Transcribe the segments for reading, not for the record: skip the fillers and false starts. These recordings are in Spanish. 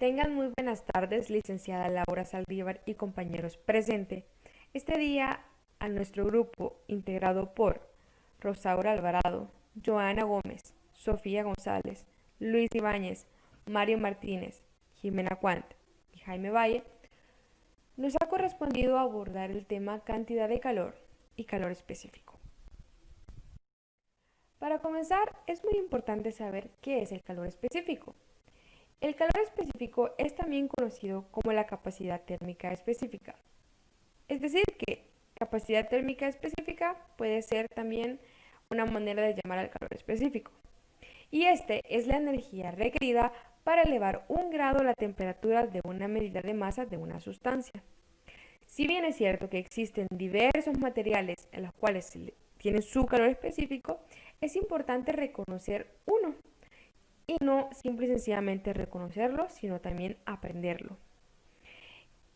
Tengan muy buenas tardes, licenciada Laura Saldívar y compañeros presentes. Este día a nuestro grupo, integrado por Rosaura Alvarado, Joana Gómez, Sofía González, Luis Ibáñez, Mario Martínez, Jimena Cuant y Jaime Valle, nos ha correspondido abordar el tema cantidad de calor y calor específico. Para comenzar, es muy importante saber qué es el calor específico. El calor específico es también conocido como la capacidad térmica específica. Es decir, que capacidad térmica específica puede ser también una manera de llamar al calor específico. Y este es la energía requerida para elevar 1 grado la temperatura de una medida de masa de una sustancia. Si bien es cierto que existen diversos materiales en los cuales tienen su calor específico, es importante reconocer uno y no simple y sencillamente reconocerlo, sino también aprenderlo.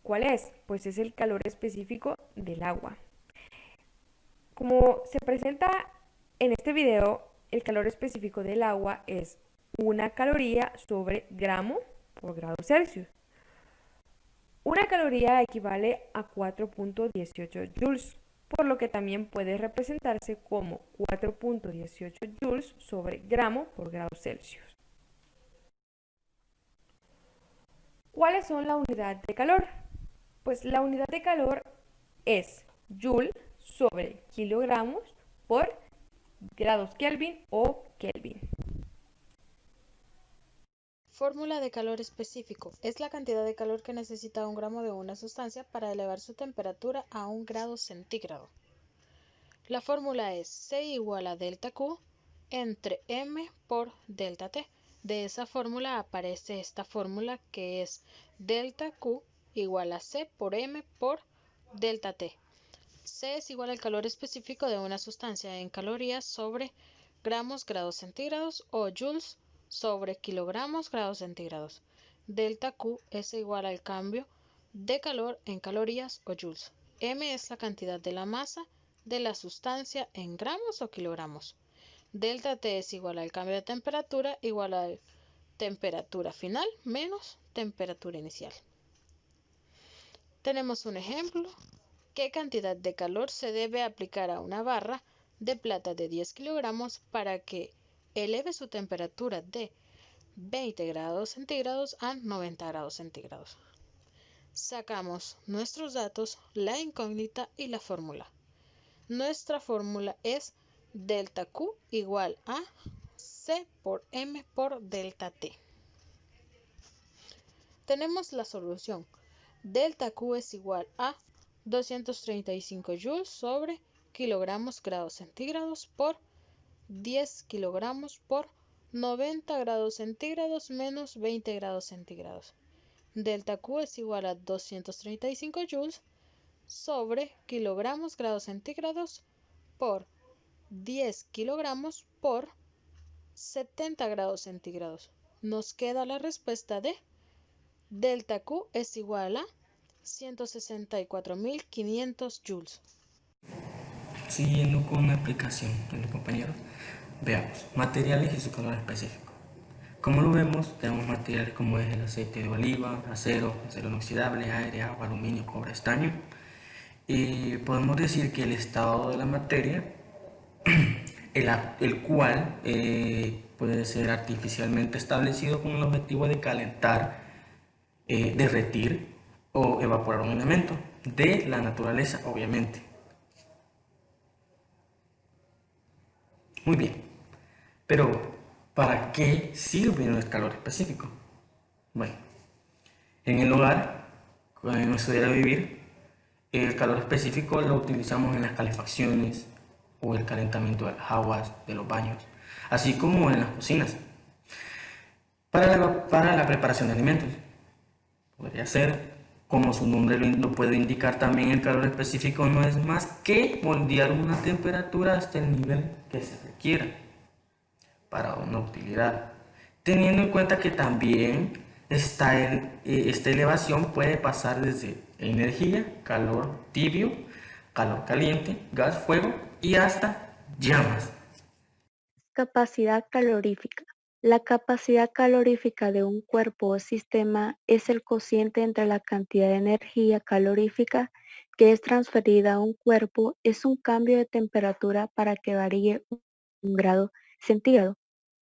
¿Cuál es? Pues es el calor específico del agua. Como se presenta en este video, el calor específico del agua es 1 caloría sobre gramo por grado Celsius. 1 caloría equivale a 4.18 joules, por lo que también puede representarse como 4.18 joules sobre gramo por grado Celsius. ¿Cuáles son la unidad de calor? Pues la unidad de calor es joule sobre kilogramos por grados Kelvin o Kelvin. Fórmula de calor específico. Es la cantidad de calor que necesita 1 gramo de una sustancia para elevar su temperatura a 1 grado centígrado. La fórmula es C igual a delta Q entre M por delta T. De esa fórmula aparece esta fórmula que es delta Q igual a C por M por delta T. C es igual al calor específico de una sustancia en calorías sobre gramos grados centígrados o joules sobre kilogramos grados centígrados. Delta Q es igual al cambio de calor en calorías o joules. M es la cantidad de la masa de la sustancia en gramos o kilogramos. Delta T es igual al cambio de temperatura igual a temperatura final menos temperatura inicial. Tenemos un ejemplo. ¿Qué cantidad de calor se debe aplicar a una barra de plata de 10 kilogramos para que eleve su temperatura de 20 grados centígrados a 90 grados centígrados? Sacamos nuestros datos, la incógnita y la fórmula. Nuestra fórmula es delta Q igual a C por M por delta T. Tenemos la solución. Delta Q es igual a 235 joules sobre kilogramos grados centígrados por 10 kilogramos por 90 grados centígrados menos 20 grados centígrados. Delta Q es igual a 235 joules sobre kilogramos grados centígrados por 10 kilogramos por 70 grados centígrados. Nos queda la respuesta de delta Q es igual a 164.500 joules. Siguiendo con la explicación de los compañeros, veamos materiales y su calor específico. Como lo vemos, tenemos materiales como es el aceite de oliva, acero inoxidable, aire, agua, aluminio, cobre, estaño. Y podemos decir que el estado de la materia, el cual puede ser artificialmente establecido con el objetivo de calentar, derretir o evaporar un elemento de la naturaleza, obviamente. Muy bien, pero ¿para qué sirve el calor específico? Bueno, en el hogar, en nuestro diario de vivir, el calor específico lo utilizamos en las calefacciones o el calentamiento de las aguas, de los baños, así como en las cocinas, para la preparación de alimentos. Podría ser, como su nombre lo puede indicar, también el calor específico no es más que moldear una temperatura hasta el nivel que se requiera para una utilidad, teniendo en cuenta que también esta elevación puede pasar desde energía, calor tibio, calor caliente, gas, fuego y hasta llamas. Capacidad calorífica. La capacidad calorífica de un cuerpo o sistema es el cociente entre la cantidad de energía calorífica que es transferida a un cuerpo es un cambio de temperatura para que varíe un grado centígrado.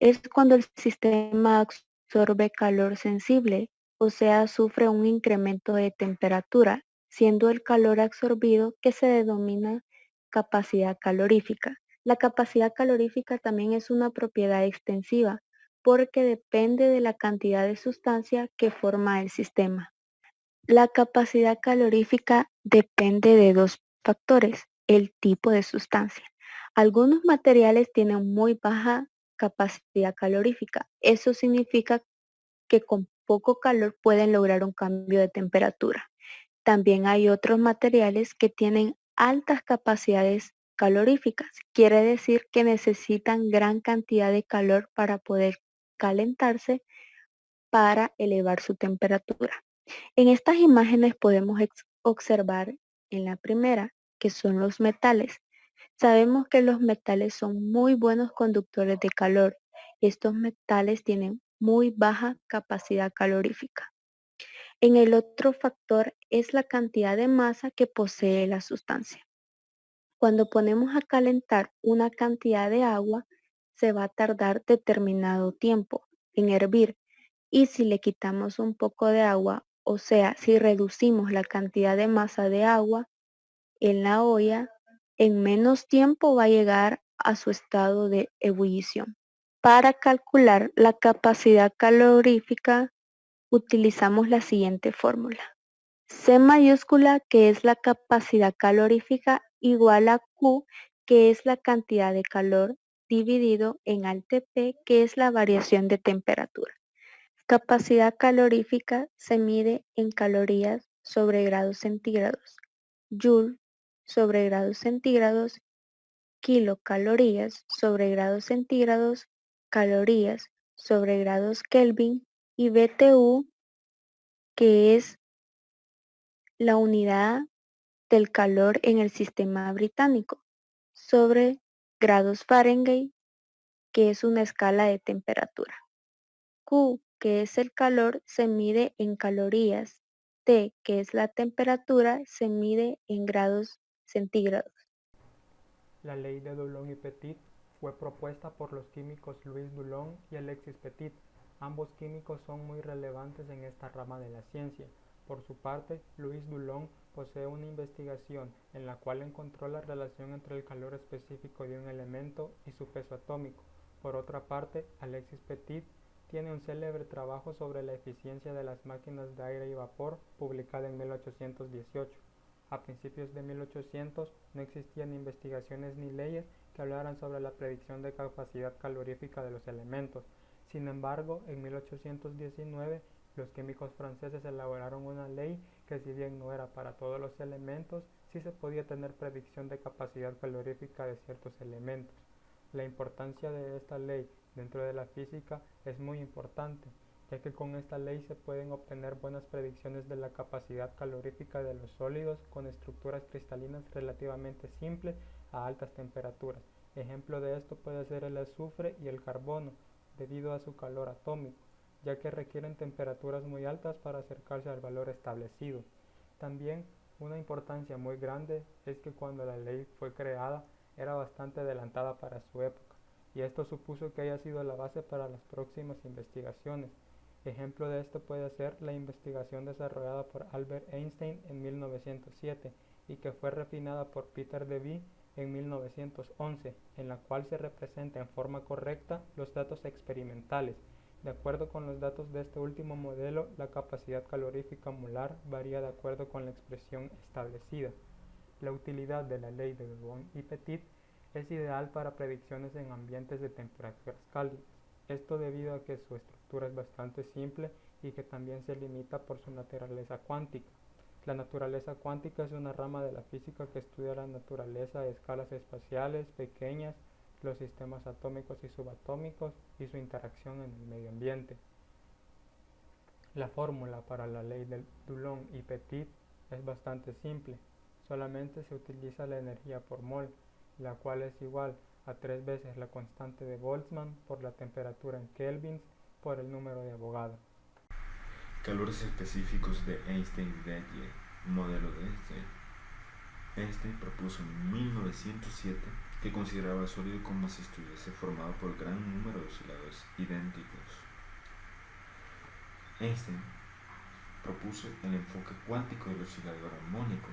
Es cuando el sistema absorbe calor sensible, o sea, sufre un incremento de temperatura, siendo el calor absorbido que se denomina capacidad calorífica. La capacidad calorífica también es una propiedad extensiva porque depende de la cantidad de sustancia que forma el sistema. La capacidad calorífica depende de dos factores: el tipo de sustancia. Algunos materiales tienen muy baja capacidad calorífica. Eso significa que con poco calor pueden lograr un cambio de temperatura. También hay otros materiales que tienen altas capacidades caloríficas. Quiere decir que necesitan gran cantidad de calor para poder calentarse para elevar su temperatura. En estas imágenes podemos observar en la primera, que son los metales. Sabemos que los metales son muy buenos conductores de calor. Estos metales tienen muy baja capacidad calorífica. En el otro factor es la cantidad de masa que posee la sustancia. Cuando ponemos a calentar una cantidad de agua, se va a tardar determinado tiempo en hervir. Y si le quitamos un poco de agua, o sea, si reducimos la cantidad de masa de agua en la olla, en menos tiempo va a llegar a su estado de ebullición. Para calcular la capacidad calorífica, utilizamos la siguiente fórmula. C mayúscula, que es la capacidad calorífica, igual a Q, que es la cantidad de calor, dividido en ALTP, que es la variación de temperatura. Capacidad calorífica se mide en calorías sobre grados centígrados, joule sobre grados centígrados, kilocalorías sobre grados centígrados, calorías sobre grados Kelvin y BTU, que es la unidad del calor en el sistema británico, sobre grados Fahrenheit, que es una escala de temperatura. Q, que es el calor, se mide en calorías. T, que es la temperatura, se mide en grados centígrados. La ley de Dulong y Petit fue propuesta por los químicos Louis Dulong y Alexis Petit. Ambos químicos son muy relevantes en esta rama de la ciencia. Por su parte, Louis Dulong posee una investigación en la cual encontró la relación entre el calor específico de un elemento y su peso atómico. Por otra parte, Alexis Petit tiene un célebre trabajo sobre la eficiencia de las máquinas de aire y vapor, publicado en 1818. A principios de 1800 no existían investigaciones ni leyes que hablaran sobre la predicción de capacidad calorífica de los elementos. Sin embargo, en 1819 los químicos franceses elaboraron una ley que, si bien no era para todos los elementos, sí se podía tener predicción de capacidad calorífica de ciertos elementos. La importancia de esta ley dentro de la física es muy importante, ya que con esta ley se pueden obtener buenas predicciones de la capacidad calorífica de los sólidos con estructuras cristalinas relativamente simples a altas temperaturas. Ejemplo de esto puede ser el azufre y el carbono, debido a su calor atómico, ya que requieren temperaturas muy altas para acercarse al valor establecido. También una importancia muy grande es que cuando la ley fue creada era bastante adelantada para su época, y esto supuso que haya sido la base para las próximas investigaciones. Ejemplo de esto puede ser la investigación desarrollada por Albert Einstein en 1907 y que fue refinada por Peter Debye en 1911, en la cual se representa en forma correcta los datos experimentales. De acuerdo con los datos de este último modelo, la capacidad calorífica molar varía de acuerdo con la expresión establecida. La utilidad de la ley de Dulong y Petit es ideal para predicciones en ambientes de temperaturas cálidas. Esto debido a que su estructura es bastante simple y que también se limita por su naturaleza cuántica. La naturaleza cuántica es una rama de la física que estudia la naturaleza de escalas espaciales pequeñas, los sistemas atómicos y subatómicos y su interacción en el medio ambiente. La fórmula para la ley de Dulong y Petit es bastante simple. Solamente se utiliza la energía por mol, la cual es igual a 3 veces la constante de Boltzmann por la temperatura en kelvins por el número de Avogadro. Calores específicos de Einstein-Vecchier, modelo de Einstein. Einstein propuso en 1907 que consideraba el sólido como si estuviese formado por gran número de osciladores idénticos. Einstein propuso el enfoque cuántico del oscilador armónico.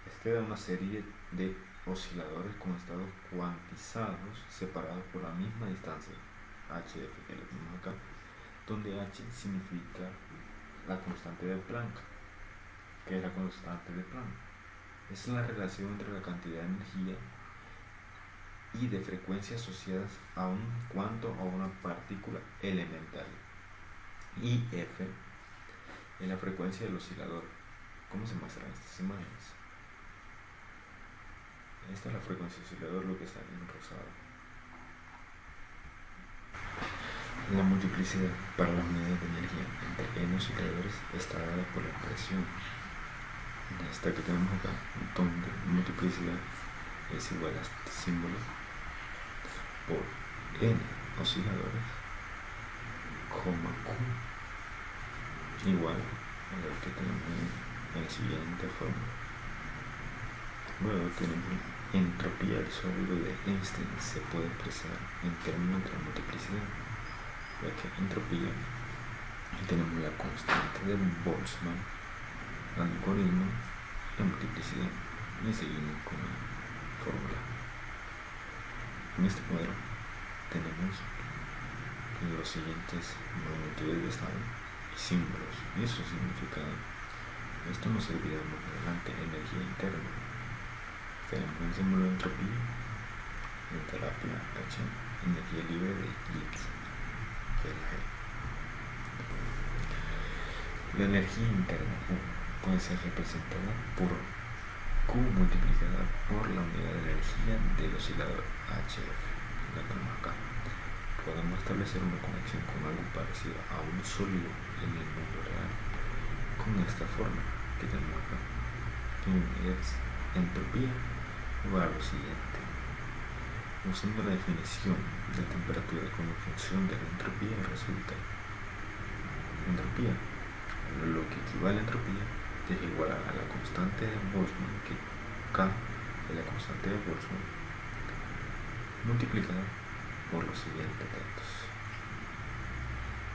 Este da una serie de osciladores con estados cuantizados separados por la misma distancia, hf, que lo tenemos acá, donde h significa la constante de Planck. ¿Qué es la constante de Planck? Es la relación entre la cantidad de energía y de frecuencia asociadas a un cuanto o a una partícula elemental. Y F es la frecuencia del oscilador. ¿Cómo se muestran estas imágenes? Esta es la frecuencia del oscilador, lo que está en rosado. La multiplicidad para las unidades de energía entre n osciladores está dada por la expresión. Esta que tenemos acá, donde multiplicidad es igual a este símbolo por n osciladores, coma q, igual a lo que tenemos en la siguiente fórmula. Luego tenemos entropía del sólido de Einstein, se puede expresar en términos de la multiplicidad, ya que entropía, y tenemos la constante de Boltzmann, algoritmo de multiplicidad, y seguimos con la fórmula. En este cuadro tenemos los siguientes magnitudes de estado y símbolos y su significado. Esto nos servirá más adelante. Energía interna. Tenemos el símbolo de entropía, entalpia, H, energía libre de Gibbs, que es la G. La energía interna U puede ser representada por Q multiplicada por la unidad de energía del oscilador HF. La tenemos acá. Podemos establecer una conexión con algo parecido a un sólido en el mundo real con esta forma que tenemos acá, que es entropía igual a lo siguiente. Usando la definición de temperatura como función de la entropía, resulta entropía, lo que equivale a entropía, es igual a la constante de Boltzmann, que K es la constante de Boltzmann, multiplicada por los siguientes datos.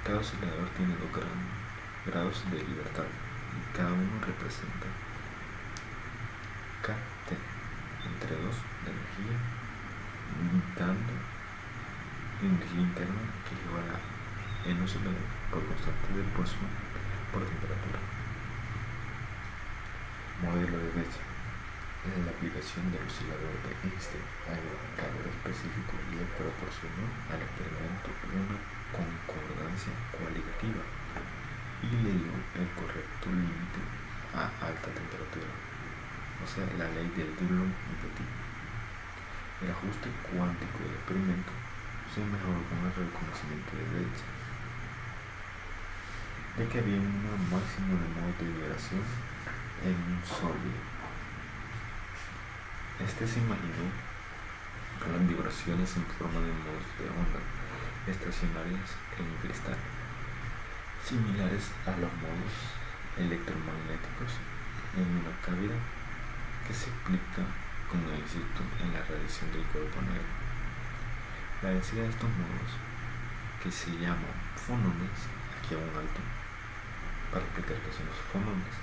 Cada oscilador tiene 2 grados de libertad y cada uno representa KT entre 2 de energía, dando energía interna que es igual a N oscilador por constante de Boltzmann por temperatura. Modelo de Vecchier. La aplicación del oscilador de Einstein al calor específico le proporcionó al experimento una concordancia cualitativa y le dio el correcto límite a alta temperatura, o sea, la ley del Dulong y Petit. El ajuste cuántico del experimento se mejoró con el reconocimiento de Vecchier de que había un máximo de modos de vibración en un sólido. Este se imaginó con las vibraciones en forma de modos de onda estacionarias en un cristal, similares a los modos electromagnéticos en una cavidad, que se explica con éxito en la radiación del cuerpo negro. La densidad de estos modos, que se llaman fonones, aquí a un alto, para explicar qué son los fonones.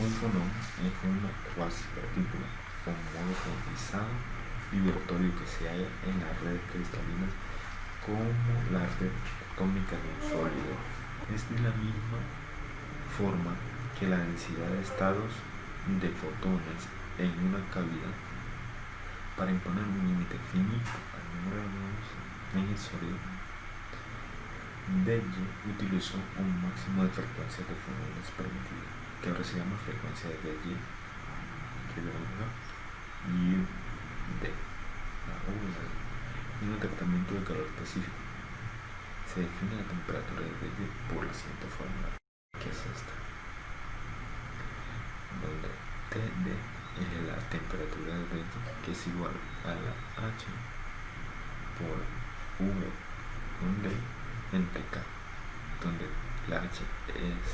Un fonón es una cuasi partícula con modo cuantizado vibratorio que se halla en las redes cristalinas como la red atómica de un sólido. Es de la misma forma que la densidad de estados de fotones en una cavidad. Para imponer un límite finito al número de nodos en el sólido, Vecchier utilizó un máximo de frecuencia de fonones permitida, que ahora se llama frecuencia de Vecchier, que UD, la UD, en un tratamiento de calor específico. Se define la temperatura de Vecchier por la siguiente fórmula, que es esta, donde TD es el temperatura de delta, que es igual a la H por V con D entre K, donde la H es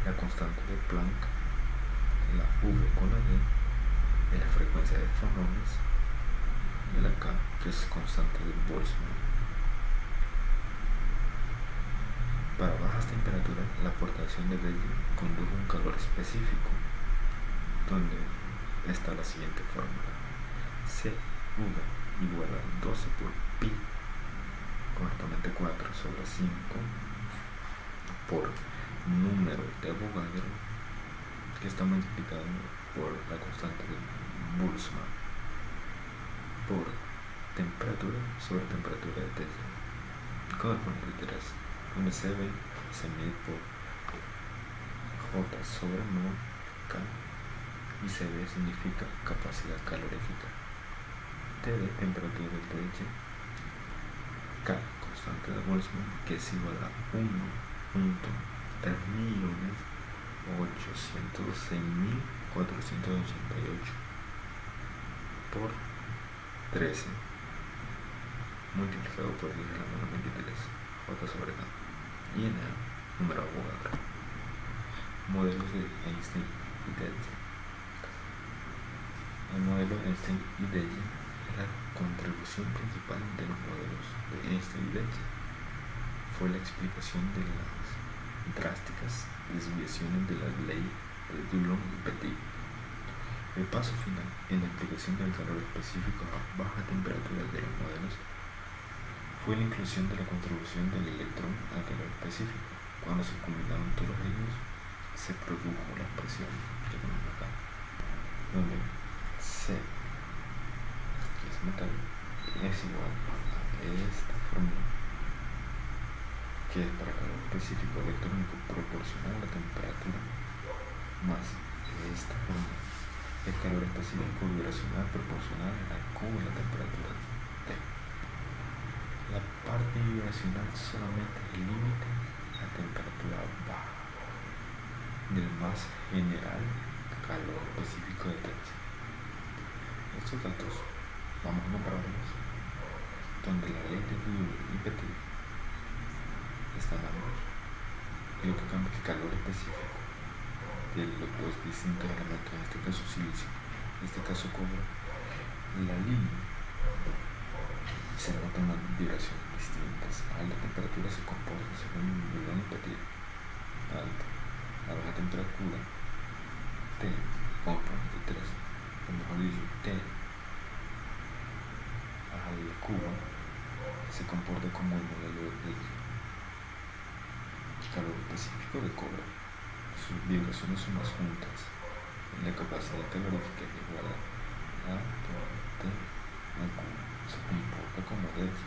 la constante de Planck, la V con la D es la frecuencia de fonones, y la K, que es constante de Boltzmann. Para bajas temperaturas, la aportación de Delta conduce a un calor específico, donde está la siguiente fórmula: C V igual a 12 por pi, correctamente 4 sobre 5, por número de Avogadro, que está multiplicado por la constante de Boltzmann, por temperatura sobre temperatura de Tesla, con el fórmula de Tesla, donde CB se mide por J sobre mol K, y CB significa capacidad calorífica, TD temperatura del TH, K constante de Boltzmann, que es igual a 1.3.806.488 por 13 multiplicado por 10 a la menos 23, J sobre K, y en el número Avogadro. Modelos de Einstein y Delta. El modelo de Einstein y Delta es la contribución principal de los modelos de Einstein y Delta. Fue la explicación de las drásticas desviaciones de la ley de Dulong y Petit. El paso final en la explicación del calor específico a baja temperatura de los modelos fue la inclusión de la contribución del electrón al calor específico. Cuando se combinaron todos los ellos, se produjo la expresión que tenemos acá, donde C, que es metal, es igual a esta fórmula, que es para calor específico electrónico proporcional a la temperatura, más esta fórmula, el calor específico vibracional proporcional a la Q de la temperatura T. La parte vibracional solamente es el límite a temperatura baja del más general calor específico de Tesla. Estos datos vamos a compararlos donde la ley de Dulong y Petit están ambos, y lo que cambia es que calor específico de los dos distintos elementos, en este caso silicio, en este caso cobre, la línea se notan unas vibraciones distintas. A alta temperatura se comporta según Dulong y Petit. Alta, a baja temperatura, T, como por ejemplo 3, o mejor dicho, T al cubo, se comporta como el modelo de calor específico de cobre. Sus vibraciones son más juntas. La capacidad calorífica es igual a por T al cubo. Se comporta como delta.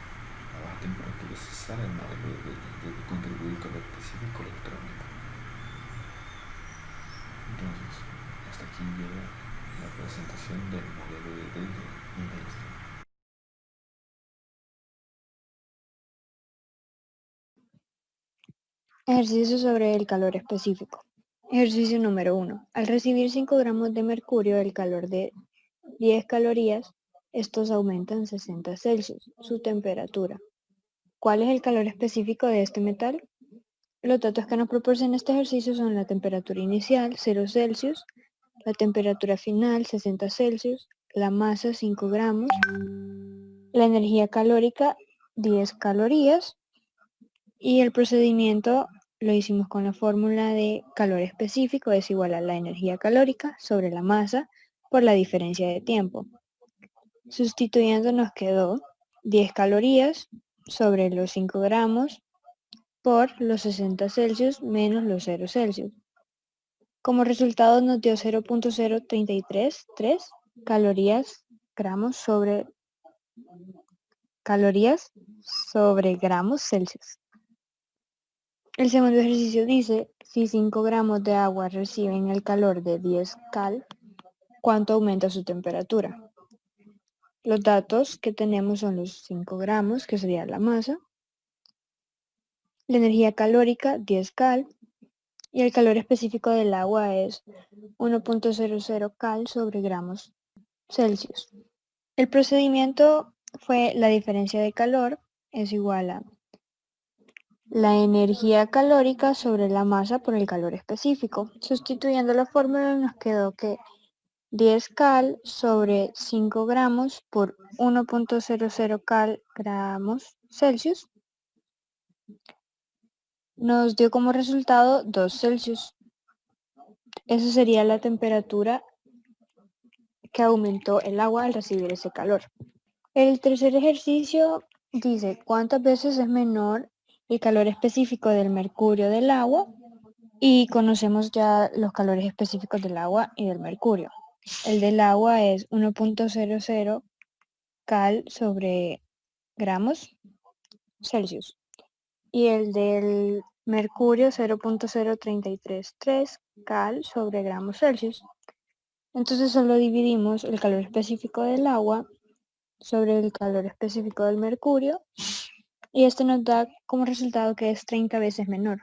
A baja temperatura se sale el modelo de delta, ya que contribuye al calor específico electrónico. Entonces, hasta aquí llega la presentación del modelo de Delta y Einstein. Ejercicio sobre el calor específico. Ejercicio número 1. Al recibir 5 gramos de mercurio, el calor de 10 calorías, estos aumentan 60 Celsius, su temperatura. ¿Cuál es el calor específico de este metal? Los datos que nos proporciona este ejercicio son la temperatura inicial, 0 Celsius, la temperatura final, 60 Celsius, la masa, 5 gramos, la energía calórica, 10 calorías, y el procedimiento lo hicimos con la fórmula de calor específico, es igual a la energía calórica sobre la masa por la diferencia de tiempo. Sustituyendo nos quedó 10 calorías sobre los 5 gramos por los 60 Celsius menos los 0 Celsius. Como resultado nos dio 0.0333 gramos sobre gramos Celsius. El segundo ejercicio dice, si 5 gramos de agua reciben el calor de 10 cal, ¿cuánto aumenta su temperatura? Los datos que tenemos son los 5 gramos, que sería la masa, la energía calórica, 10 cal, y el calor específico del agua es 1.00 cal sobre gramos Celsius. El procedimiento fue la diferencia de calor es igual a la energía calórica sobre la masa por el calor específico. Sustituyendo la fórmula nos quedó que 10 cal sobre 5 gramos por 1.00 cal gramos Celsius nos dio como resultado 2 Celsius. Esa sería la temperatura que aumentó el agua al recibir ese calor. El tercer ejercicio dice cuántas veces es menor el calor específico del mercurio del agua, y conocemos ya los calores específicos del agua y del mercurio. El del agua es 1.00 cal sobre gramos Celsius y el del mercurio 0.0333 cal sobre gramos Celsius. Entonces solo dividimos el calor específico del agua sobre el calor específico del mercurio y esto nos da como resultado que es 30 veces menor.